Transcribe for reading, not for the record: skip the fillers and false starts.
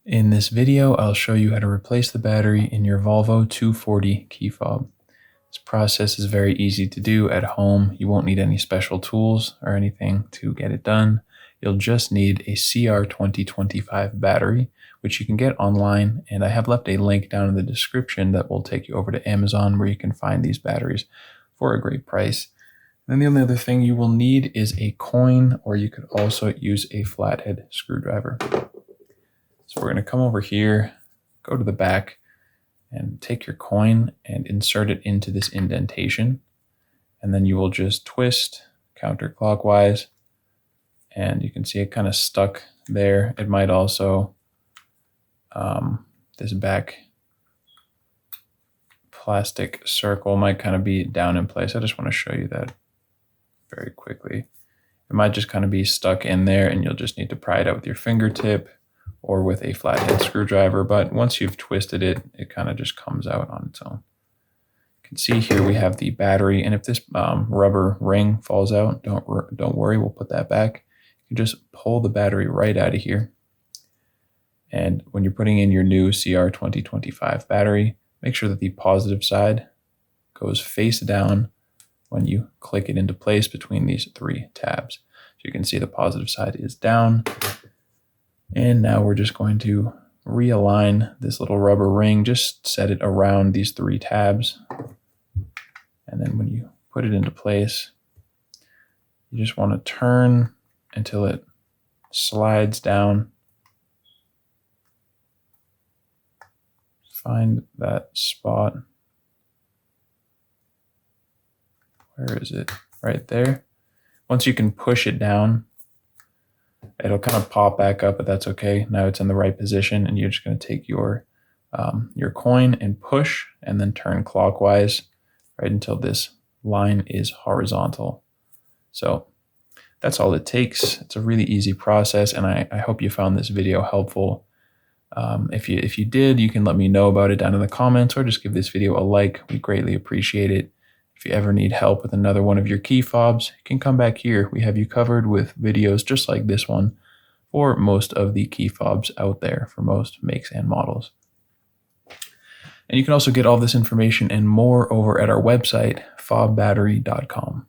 In this video, I'll show you how to replace the battery in your Volvo 240 key fob. This process is very easy to do at home. You won't need any special tools or anything to get it done. You'll just need a CR2025 battery, which you can get online, and I have left a link down in the description that will take you over to Amazon where you can find these batteries for a great price. And then the only other thing you will need is a coin, or you could also use a flathead screwdriver. So we're going to come over here, go to the back, and take your coin and insert it into this indentation. And then you will just twist counterclockwise, and you can see it kind of stuck there. It might also, this back plastic circle might kind of be down in place. I just want to show you that very quickly. It might just kind of be stuck in there, and you'll just need to pry it out with your fingertip or with a flathead screwdriver, but once you've twisted it, it kind of just comes out on its own. You can see here we have the battery, and if this rubber ring falls out, don't worry, we'll put that back. You just pull the battery right out of here, and when you're putting in your new CR2025 battery, make sure that the positive side goes face down when you click it into place between these three tabs. So you can see the positive side is down. And now we're just going to realign this little rubber ring, just set it around these three tabs. And then when you put it into place, you just want to turn until it slides down. Find that spot. Where is it? Right there. Once you can push it down, it'll kind of pop back up, but that's okay. Now it's in the right position, and you're just going to take your coin and push, and then turn clockwise right until this line is horizontal. So that's all it takes. It's a really easy process, and I hope you found this video helpful. If you did, you can let me know about it down in the comments, or just give this video a like. We greatly appreciate it. If you ever need help with another one of your key fobs, you can come back here. We have you covered with videos just like this one for most of the key fobs out there for most makes and models. And you can also get all this information and more over at our website, FobBattery.com.